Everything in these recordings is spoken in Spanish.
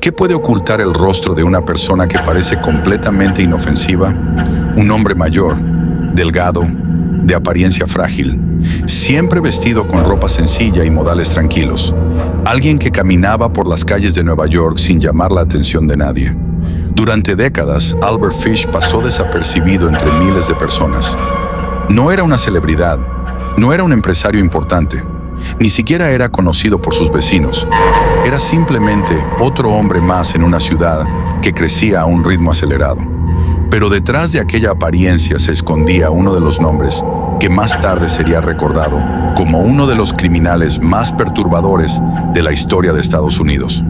¿Qué puede ocultar el rostro de una persona que parece completamente inofensiva? Un hombre mayor, delgado, de apariencia frágil, siempre vestido con ropa sencilla y modales tranquilos. Alguien que caminaba por las calles de Nueva York sin llamar la atención de nadie. Durante décadas, Albert Fish pasó desapercibido entre miles de personas. No era una celebridad, no era un empresario importante, ni siquiera era conocido por sus vecinos. Era simplemente otro hombre más en una ciudad que crecía a un ritmo acelerado. Pero detrás de aquella apariencia se escondía uno de los nombres que más tarde sería recordado como uno de los criminales más perturbadores de la historia de Estados Unidos.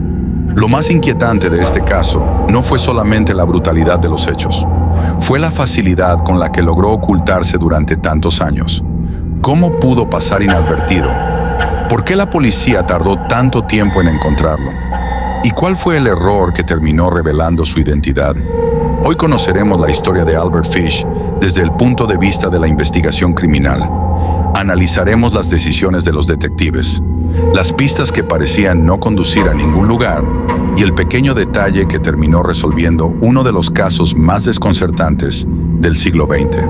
Lo más inquietante de este caso no fue solamente la brutalidad de los hechos, fue la facilidad con la que logró ocultarse durante tantos años. ¿Cómo pudo pasar inadvertido? ¿Por qué la policía tardó tanto tiempo en encontrarlo? ¿Y cuál fue el error que terminó revelando su identidad? Hoy conoceremos la historia de Albert Fish desde el punto de vista de la investigación criminal. Analizaremos las decisiones de los detectives, las pistas que parecían no conducir a ningún lugar y el pequeño detalle que terminó resolviendo uno de los casos más desconcertantes del siglo XX.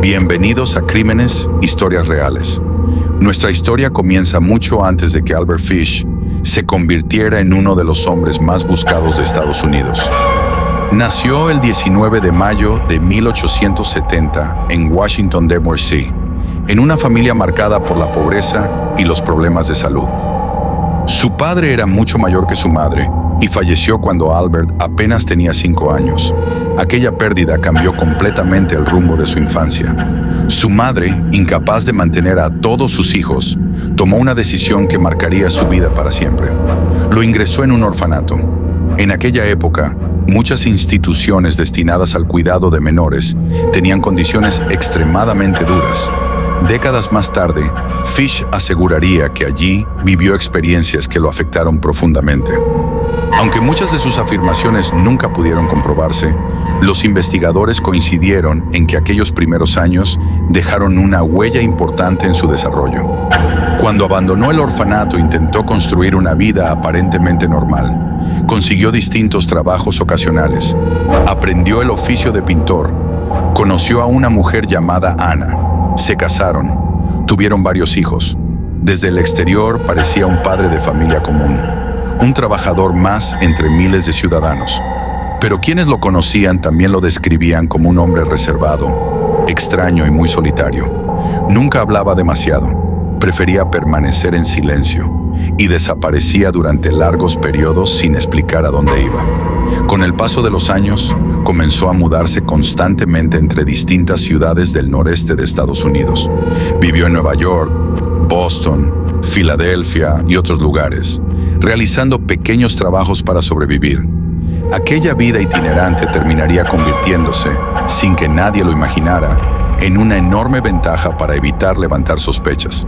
Bienvenidos a Crímenes, Historias Reales. Nuestra historia comienza mucho antes de que Albert Fish se convirtiera en uno de los hombres más buscados de Estados Unidos. Nació el 19 de mayo de 1870 en Washington, D.C., en una familia marcada por la pobreza y los problemas de salud. Su padre era mucho mayor que su madre y falleció cuando Albert apenas tenía 5 años. Aquella pérdida cambió completamente el rumbo de su infancia. Su madre, incapaz de mantener a todos sus hijos, tomó una decisión que marcaría su vida para siempre. Lo ingresó en un orfanato. En aquella época, muchas instituciones destinadas al cuidado de menores tenían condiciones extremadamente duras. Décadas más tarde, Fish aseguraría que allí vivió experiencias que lo afectaron profundamente. Aunque muchas de sus afirmaciones nunca pudieron comprobarse, los investigadores coincidieron en que aquellos primeros años dejaron una huella importante en su desarrollo. Cuando abandonó el orfanato, intentó construir una vida aparentemente normal. Consiguió distintos trabajos ocasionales. Aprendió el oficio de pintor. Conoció a una mujer llamada Ana. Se casaron. Tuvieron varios hijos. Desde el exterior parecía un padre de familia común. Un trabajador más entre miles de ciudadanos. Pero quienes lo conocían también lo describían como un hombre reservado, extraño y muy solitario. Nunca hablaba demasiado, prefería permanecer en silencio y desaparecía durante largos periodos sin explicar a dónde iba. Con el paso de los años, comenzó a mudarse constantemente entre distintas ciudades del noreste de Estados Unidos. Vivió en Nueva York, Boston, Filadelfia y otros lugares, realizando pequeños trabajos para sobrevivir. Aquella vida itinerante terminaría convirtiéndose, sin que nadie lo imaginara, en una enorme ventaja para evitar levantar sospechas.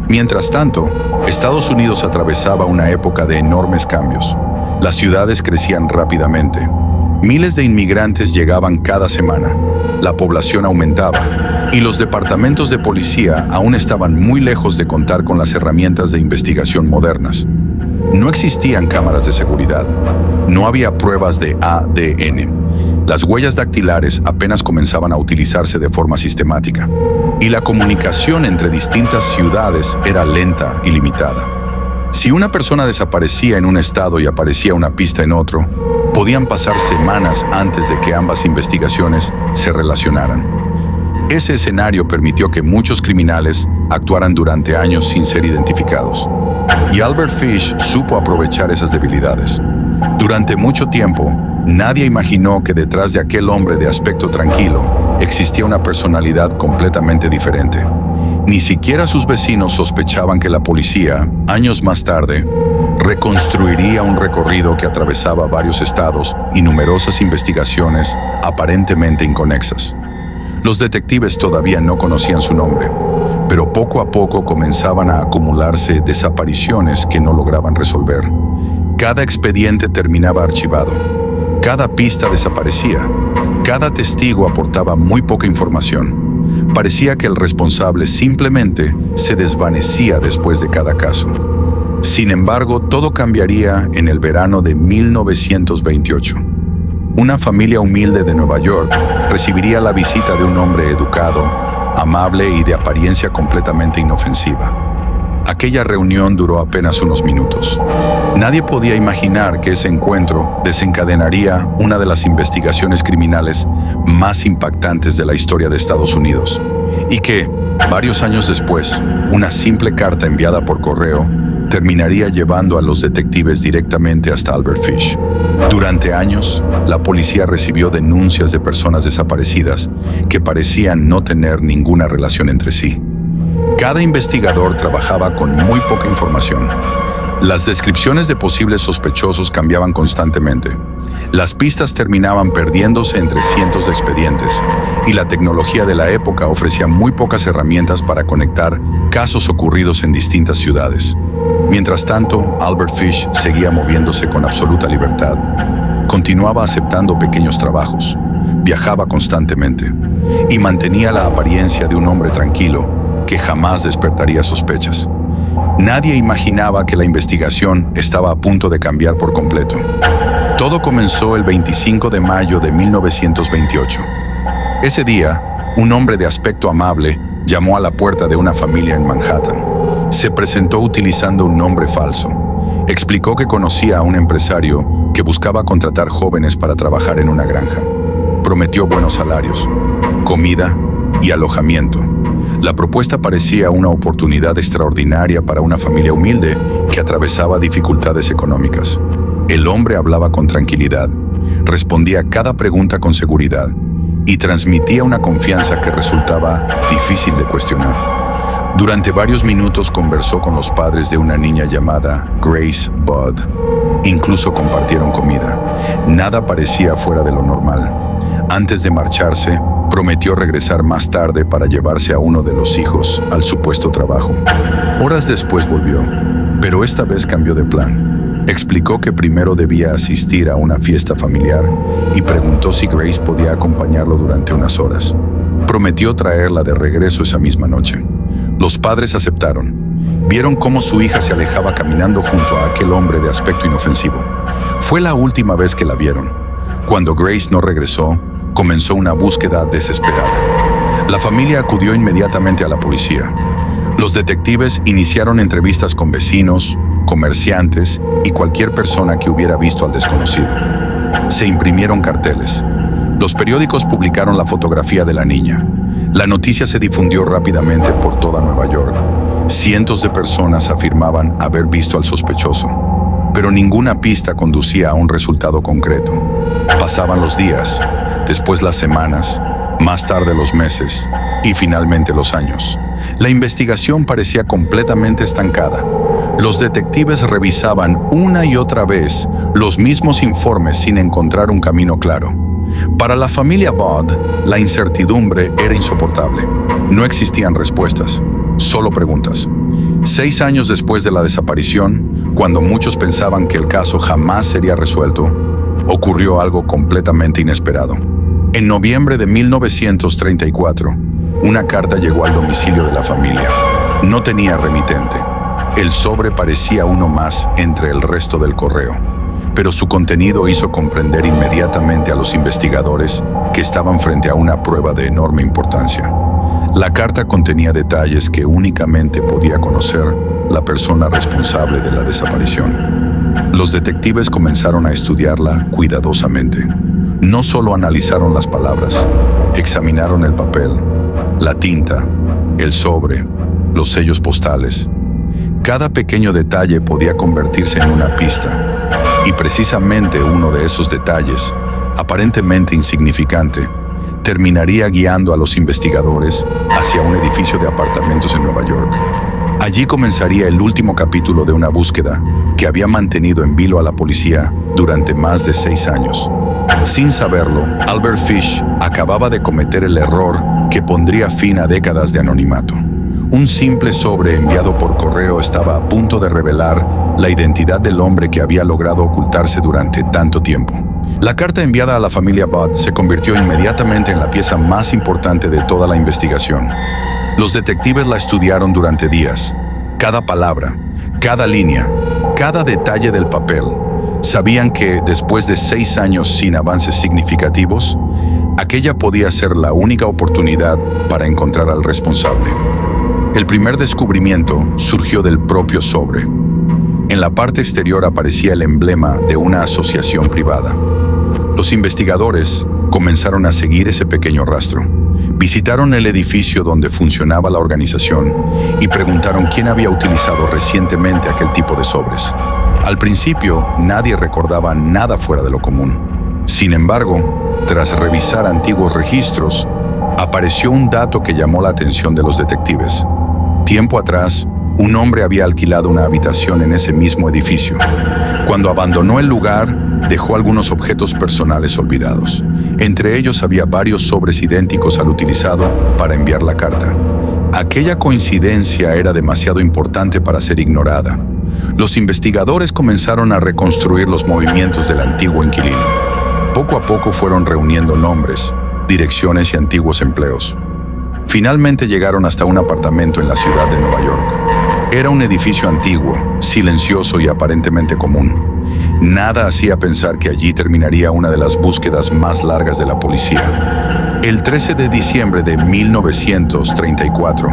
Mientras tanto, Estados Unidos atravesaba una época de enormes cambios. Las ciudades crecían rápidamente. Miles de inmigrantes llegaban cada semana. La población aumentaba y los departamentos de policía aún estaban muy lejos de contar con las herramientas de investigación modernas. No existían cámaras de seguridad. No había pruebas de ADN. Las huellas dactilares apenas comenzaban a utilizarse de forma sistemática. Y la comunicación entre distintas ciudades era lenta y limitada. Si una persona desaparecía en un estado y aparecía una pista en otro, podían pasar semanas antes de que ambas investigaciones se relacionaran. Ese escenario permitió que muchos criminales actuaran durante años sin ser identificados. Y Albert Fish supo aprovechar esas debilidades. Durante mucho tiempo, nadie imaginó que detrás de aquel hombre de aspecto tranquilo existía una personalidad completamente diferente. Ni siquiera sus vecinos sospechaban que la policía, años más tarde, reconstruiría un recorrido que atravesaba varios estados y numerosas investigaciones aparentemente inconexas. Los detectives todavía no conocían su nombre, pero poco a poco comenzaban a acumularse desapariciones que no lograban resolver. Cada expediente terminaba archivado, cada pista desaparecía, cada testigo aportaba muy poca información. Parecía que el responsable simplemente se desvanecía después de cada caso. Sin embargo, todo cambiaría en el verano de 1928. Una familia humilde de Nueva York recibiría la visita de un hombre educado, amable y de apariencia completamente inofensiva. Aquella reunión duró apenas unos minutos. Nadie podía imaginar que ese encuentro desencadenaría una de las investigaciones criminales más impactantes de la historia de Estados Unidos, y que, varios años después, una simple carta enviada por correo terminaría llevando a los detectives directamente hasta Albert Fish. Durante años, la policía recibió denuncias de personas desaparecidas que parecían no tener ninguna relación entre sí. Cada investigador trabajaba con muy poca información. Las descripciones de posibles sospechosos cambiaban constantemente. Las pistas terminaban perdiéndose entre cientos de expedientes, y la tecnología de la época ofrecía muy pocas herramientas para conectar casos ocurridos en distintas ciudades. Mientras tanto, Albert Fish seguía moviéndose con absoluta libertad. Continuaba aceptando pequeños trabajos, viajaba constantemente y mantenía la apariencia de un hombre tranquilo que jamás despertaría sospechas. Nadie imaginaba que la investigación estaba a punto de cambiar por completo. Todo comenzó el 25 de mayo de 1928. Ese día, un hombre de aspecto amable llamó a la puerta de una familia en Manhattan. Se presentó utilizando un nombre falso. Explicó que conocía a un empresario que buscaba contratar jóvenes para trabajar en una granja. Prometió buenos salarios, comida y alojamiento. La propuesta parecía una oportunidad extraordinaria para una familia humilde que atravesaba dificultades económicas. El hombre hablaba con tranquilidad, respondía a cada pregunta con seguridad y transmitía una confianza que resultaba difícil de cuestionar. Durante varios minutos conversó con los padres de una niña llamada Grace Budd. Incluso compartieron comida. Nada parecía fuera de lo normal. Antes de marcharse, prometió regresar más tarde para llevarse a uno de los hijos al supuesto trabajo. Horas después volvió, pero esta vez cambió de plan. Explicó que primero debía asistir a una fiesta familiar y preguntó si Grace podía acompañarlo durante unas horas. Prometió traerla de regreso esa misma noche. Los padres aceptaron. Vieron cómo su hija se alejaba caminando junto a aquel hombre de aspecto inofensivo. Fue la última vez que la vieron. Cuando Grace no regresó, comenzó una búsqueda desesperada. La familia acudió inmediatamente a la policía. Los detectives iniciaron entrevistas con vecinos, comerciantes y cualquier persona que hubiera visto al desconocido. Se imprimieron carteles. Los periódicos publicaron la fotografía de la niña. La noticia se difundió rápidamente por toda Nueva York. Cientos de personas afirmaban haber visto al sospechoso, pero ninguna pista conducía a un resultado concreto. Pasaban los días, después las semanas, más tarde los meses y finalmente los años. La investigación parecía completamente estancada. Los detectives revisaban una y otra vez los mismos informes sin encontrar un camino claro. Para la familia Budd, la incertidumbre era insoportable. No existían respuestas, solo preguntas. 6 años después de la desaparición, cuando muchos pensaban que el caso jamás sería resuelto, ocurrió algo completamente inesperado. En noviembre de 1934, una carta llegó al domicilio de la familia. No tenía remitente. El sobre parecía uno más entre el resto del correo, pero su contenido hizo comprender inmediatamente a los investigadores que estaban frente a una prueba de enorme importancia. La carta contenía detalles que únicamente podía conocer la persona responsable de la desaparición. Los detectives comenzaron a estudiarla cuidadosamente. No solo analizaron las palabras, examinaron el papel, la tinta, el sobre, los sellos postales. Cada pequeño detalle podía convertirse en una pista, y precisamente uno de esos detalles, aparentemente insignificante, terminaría guiando a los investigadores hacia un edificio de apartamentos en Nueva York. Allí comenzaría el último capítulo de una búsqueda que había mantenido en vilo a la policía durante más de 6 años. Sin saberlo, Albert Fish acababa de cometer el error que pondría fin a décadas de anonimato. Un simple sobre enviado por correo estaba a punto de revelar la identidad del hombre que había logrado ocultarse durante tanto tiempo. La carta enviada a la familia Budd se convirtió inmediatamente en la pieza más importante de toda la investigación. Los detectives la estudiaron durante días. Cada palabra, Cada línea, cada detalle del papel. Sabían que, después de 6 años sin avances significativos, aquella podía ser la única oportunidad para encontrar al responsable. El primer descubrimiento surgió del propio sobre. En la parte exterior aparecía el emblema de una asociación privada. Los investigadores comenzaron a seguir ese pequeño rastro. Visitaron el edificio donde funcionaba la organización y preguntaron quién había utilizado recientemente aquel tipo de sobres. Al principio, nadie recordaba nada fuera de lo común. Sin embargo, tras revisar antiguos registros, apareció un dato que llamó la atención de los detectives. Tiempo atrás, un hombre había alquilado una habitación en ese mismo edificio. Cuando abandonó el lugar, dejó algunos objetos personales olvidados. Entre ellos había varios sobres idénticos al utilizado para enviar la carta. Aquella coincidencia era demasiado importante para ser ignorada. Los investigadores comenzaron a reconstruir los movimientos del antiguo inquilino. Poco a poco fueron reuniendo nombres, direcciones y antiguos empleos. Finalmente llegaron hasta un apartamento en la ciudad de Nueva York. Era un edificio antiguo, silencioso y aparentemente común. Nada hacía pensar que allí terminaría una de las búsquedas más largas de la policía. El 13 de diciembre de 1934,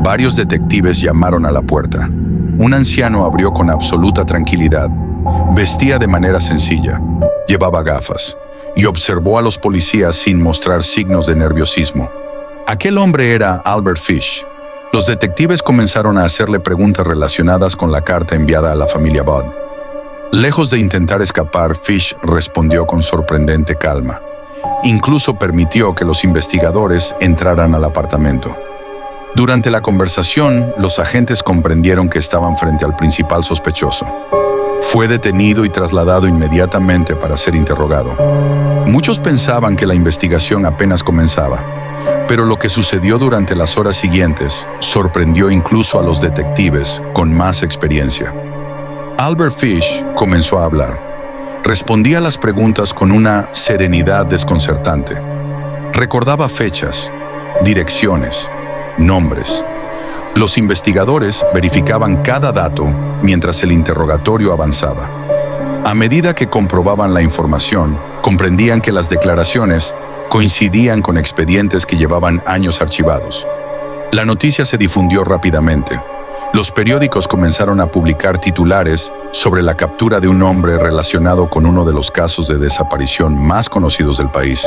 varios detectives llamaron a la puerta. Un anciano abrió con absoluta tranquilidad. Vestía de manera sencilla, llevaba gafas y observó a los policías sin mostrar signos de nerviosismo. Aquel hombre era Albert Fish. Los detectives comenzaron a hacerle preguntas relacionadas con la carta enviada a la familia Budd. Lejos de intentar escapar, Fish respondió con sorprendente calma. Incluso permitió que los investigadores entraran al apartamento. Durante la conversación, los agentes comprendieron que estaban frente al principal sospechoso. Fue detenido y trasladado inmediatamente para ser interrogado. Muchos pensaban que la investigación apenas comenzaba, pero lo que sucedió durante las horas siguientes sorprendió incluso a los detectives con más experiencia. Albert Fish comenzó a hablar. Respondía a las preguntas con una serenidad desconcertante. Recordaba fechas, direcciones, nombres. Los investigadores verificaban cada dato mientras el interrogatorio avanzaba. A medida que comprobaban la información, comprendían que las declaraciones coincidían con expedientes que llevaban años archivados. La noticia se difundió rápidamente. Los periódicos comenzaron a publicar titulares sobre la captura de un hombre relacionado con uno de los casos de desaparición más conocidos del país.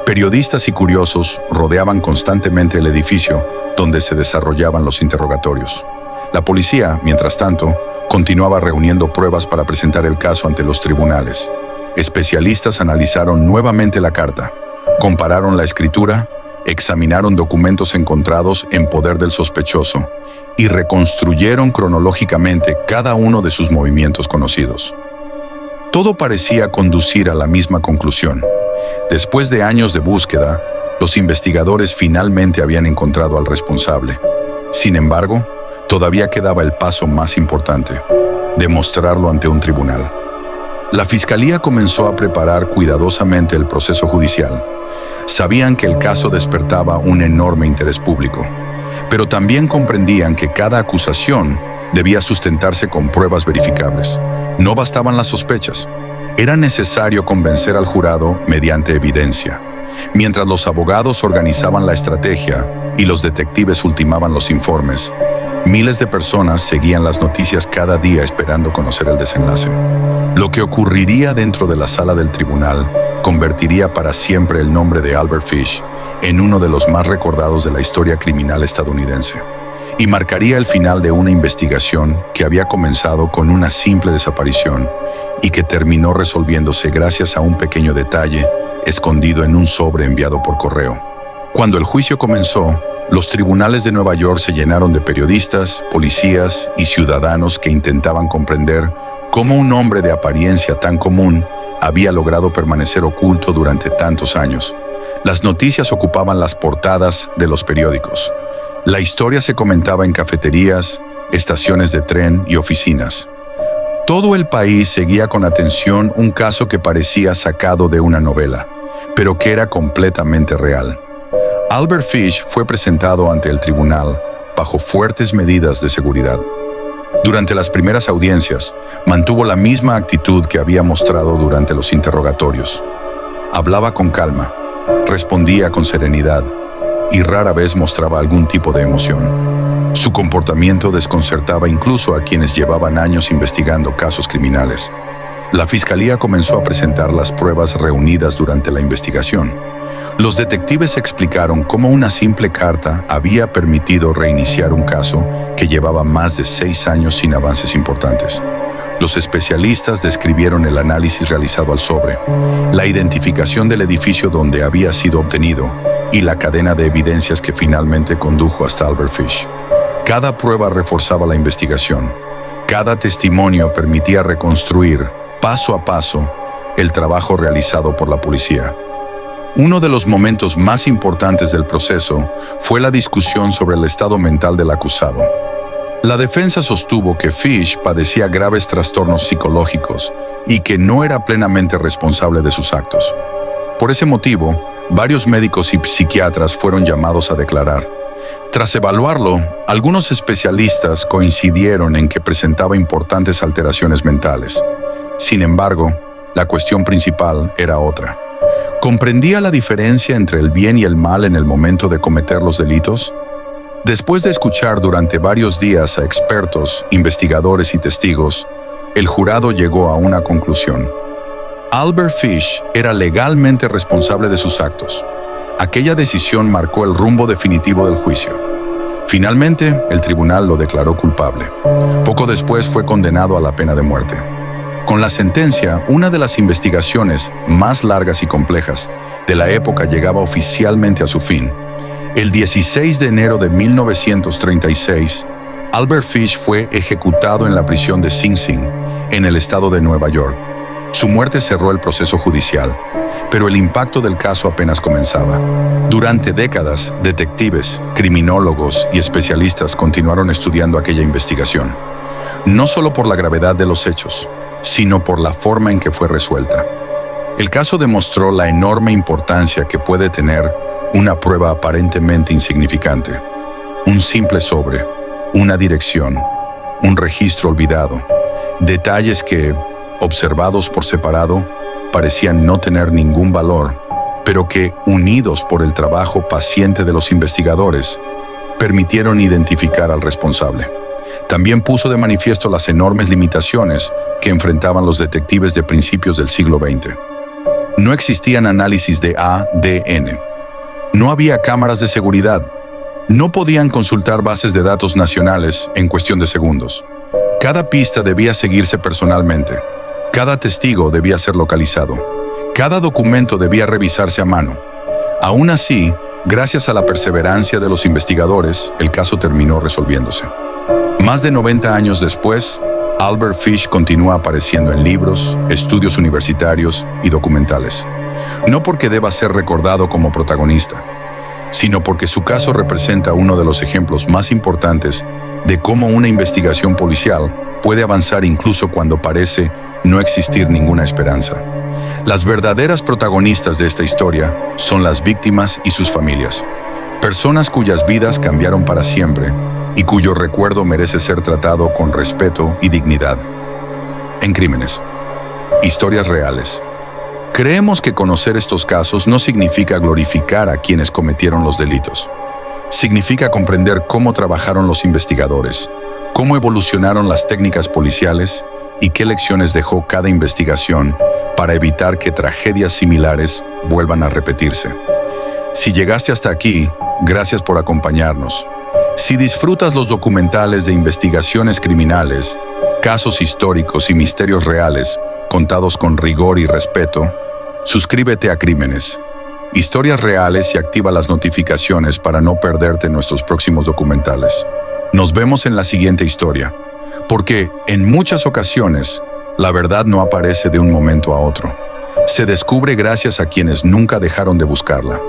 Periodistas y curiosos rodeaban constantemente el edificio donde se desarrollaban los interrogatorios. La policía, mientras tanto, continuaba reuniendo pruebas para presentar el caso ante los tribunales. Especialistas analizaron nuevamente la carta. Compararon la escritura, examinaron documentos encontrados en poder del sospechoso y reconstruyeron cronológicamente cada uno de sus movimientos conocidos. Todo parecía conducir a la misma conclusión. Después de años de búsqueda, los investigadores finalmente habían encontrado al responsable. Sin embargo, todavía quedaba el paso más importante: demostrarlo ante un tribunal. La fiscalía comenzó a preparar cuidadosamente el proceso judicial. Sabían que el caso despertaba un enorme interés público, pero también comprendían que cada acusación debía sustentarse con pruebas verificables. No bastaban las sospechas. Era necesario convencer al jurado mediante evidencia. Mientras los abogados organizaban la estrategia y los detectives ultimaban los informes, miles de personas seguían las noticias cada día esperando conocer el desenlace. Lo que ocurriría dentro de la sala del tribunal convertiría para siempre el nombre de Albert Fish en uno de los más recordados de la historia criminal estadounidense, y marcaría el final de una investigación que había comenzado con una simple desaparición y que terminó resolviéndose gracias a un pequeño detalle escondido en un sobre enviado por correo. Cuando el juicio comenzó, los tribunales de Nueva York se llenaron de periodistas, policías y ciudadanos que intentaban comprender cómo un hombre de apariencia tan común había logrado permanecer oculto durante tantos años. Las noticias ocupaban las portadas de los periódicos. La historia se comentaba en cafeterías, estaciones de tren y oficinas. Todo el país seguía con atención un caso que parecía sacado de una novela, pero que era completamente real. Albert Fish fue presentado ante el tribunal bajo fuertes medidas de seguridad. Durante las primeras audiencias, mantuvo la misma actitud que había mostrado durante los interrogatorios. Hablaba con calma, respondía con serenidad y rara vez mostraba algún tipo de emoción. Su comportamiento desconcertaba incluso a quienes llevaban años investigando casos criminales. La fiscalía comenzó a presentar las pruebas reunidas durante la investigación. Los detectives explicaron cómo una simple carta había permitido reiniciar un caso que llevaba más de 6 años sin avances importantes. Los especialistas describieron el análisis realizado al sobre, la identificación del edificio donde había sido obtenido y la cadena de evidencias que finalmente condujo hasta Albert Fish. Cada prueba reforzaba la investigación. Cada testimonio permitía reconstruir, paso a paso, el trabajo realizado por la policía. Uno de los momentos más importantes del proceso fue la discusión sobre el estado mental del acusado. La defensa sostuvo que Fish padecía graves trastornos psicológicos y que no era plenamente responsable de sus actos. Por ese motivo, varios médicos y psiquiatras fueron llamados a declarar. Tras evaluarlo, algunos especialistas coincidieron en que presentaba importantes alteraciones mentales. Sin embargo, la cuestión principal era otra. ¿Comprendía la diferencia entre el bien y el mal en el momento de cometer los delitos? Después de escuchar durante varios días a expertos, investigadores y testigos, el jurado llegó a una conclusión. Albert Fish era legalmente responsable de sus actos. Aquella decisión marcó el rumbo definitivo del juicio. Finalmente, el tribunal lo declaró culpable. Poco después fue condenado a la pena de muerte. Con la sentencia, una de las investigaciones más largas y complejas de la época llegaba oficialmente a su fin. El 16 de enero de 1936, Albert Fish fue ejecutado en la prisión de Sing Sing, en el estado de Nueva York. Su muerte cerró el proceso judicial, pero el impacto del caso apenas comenzaba. Durante décadas, detectives, criminólogos y especialistas continuaron estudiando aquella investigación, no solo por la gravedad de los hechos, sino por la forma en que fue resuelta. El caso demostró la enorme importancia que puede tener una prueba aparentemente insignificante. Un simple sobre, una dirección, un registro olvidado, detalles que, observados por separado, parecían no tener ningún valor, pero que, unidos por el trabajo paciente de los investigadores, permitieron identificar al responsable. También puso de manifiesto las enormes limitaciones que enfrentaban los detectives de principios del siglo XX. No existían análisis de ADN. No había cámaras de seguridad. No podían consultar bases de datos nacionales en cuestión de segundos. Cada pista debía seguirse personalmente. Cada testigo debía ser localizado. Cada documento debía revisarse a mano. Aún así, gracias a la perseverancia de los investigadores, el caso terminó resolviéndose. Más de 90 años después, Albert Fish continúa apareciendo en libros, estudios universitarios y documentales. No porque deba ser recordado como protagonista, sino porque su caso representa uno de los ejemplos más importantes de cómo una investigación policial puede avanzar incluso cuando parece no existir ninguna esperanza. Las verdaderas protagonistas de esta historia son las víctimas y sus familias, personas cuyas vidas cambiaron para siempre y cuyo recuerdo merece ser tratado con respeto y dignidad. En Crímenes. Historias reales. Creemos que conocer estos casos no significa glorificar a quienes cometieron los delitos. Significa comprender cómo trabajaron los investigadores, cómo evolucionaron las técnicas policiales y qué lecciones dejó cada investigación para evitar que tragedias similares vuelvan a repetirse. Si llegaste hasta aquí, gracias por acompañarnos. Si disfrutas los documentales de investigaciones criminales, casos históricos y misterios reales, contados con rigor y respeto, suscríbete a Crímenes, Historias Reales y activa las notificaciones para no perderte nuestros próximos documentales. Nos vemos en la siguiente historia, porque en muchas ocasiones la verdad no aparece de un momento a otro. Se descubre gracias a quienes nunca dejaron de buscarla.